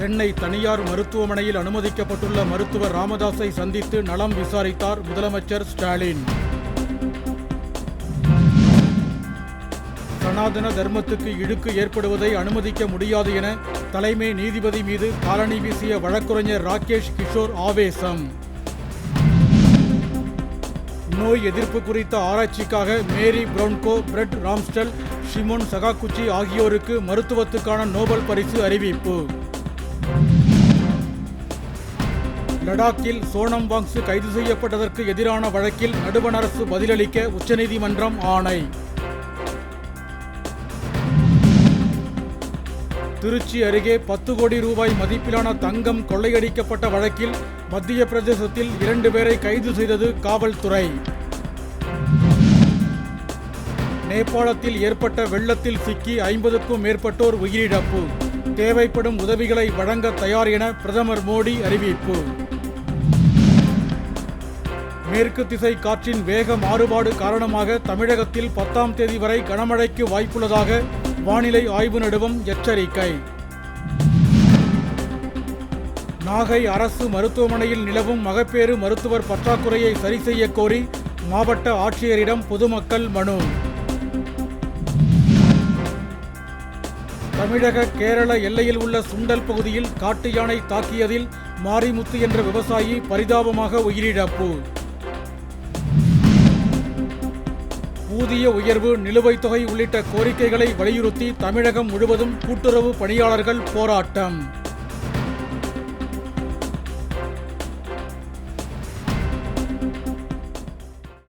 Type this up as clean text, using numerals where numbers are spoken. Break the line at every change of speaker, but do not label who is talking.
சென்னை தனியார் மருத்துவமனையில் அனுமதிக்கப்பட்டுள்ள மருத்துவர் ராமதாஸை சந்தித்து நலம் விசாரித்தார் முதலமைச்சர் ஸ்டாலின். சனாதன தர்மத்துக்கு இழுக்கு ஏற்படுவதை அனுமதிக்க முடியாது என தலைமை நீதிபதி மீது காலணி வீசிய வழக்கறிஞர் ராகேஷ் கிஷோர் ஆவேசம். நோய் எதிர்ப்பு குறித்த ஆராய்ச்சிக்காக மேரி பிரவுன்கோ, பிரெட் ராம்ஸ்டல், ஷிமோன் சகாகுச்சி ஆகியோருக்கு மருத்துவத்துக்கான நோபல் பரிசு அறிவிப்பு. லடாக்கில் சோனம் வாங்சு கைது செய்யப்பட்டதற்கு எதிரான வழக்கில் நடுவண் அரசு பதிலளிக்க உச்சநீதிமன்றம் ஆணை. திருச்சி அருகே 10 கோடி ரூபாய் மதிப்பிலான தங்கம் கொள்ளையடிக்கப்பட்ட வழக்கில் மத்திய பிரதேசத்தில் 2 பேரை கைது செய்தது காவல்துறை. நேபாளத்தில் ஏற்பட்ட வெள்ளத்தில் சிக்கி 50க்கும் மேற்பட்டோர் உயிரிழப்பு. தேவைப்படும் உதவிகளை வழங்க தயார் என பிரதமர் மோடி அறிவிப்பு. மேற்கு திசை காற்றின் வேக மாறுபாடு காரணமாக தமிழகத்தில் 10ஆம் தேதி வரை கனமழைக்கு வாய்ப்புள்ளதாக வானிலை ஆய்வு நடுவம் எச்சரிக்கை. நாகை அரசு மருத்துவமனையில் நிலவும் மகப்பேறு மருத்துவர் பற்றாக்குறையை சரி செய்ய கோரி மாவட்ட ஆட்சியரிடம் பொதுமக்கள் மனு. தமிழக கேரள எல்லையில் உள்ள சுண்டல் பகுதியில் காட்டு யானை தாக்கியதில் மாரிமுத்து என்ற விவசாயி பரிதாபமாக உயிரிழப்பு. ஊதிய உயர்வு, நிலுவைத் தொகை உள்ளிட்ட கோரிக்கைகளை வலியுறுத்தி தமிழகம் முழுவதும் கூட்டுறவு பணியாளர்கள் போராட்டம்.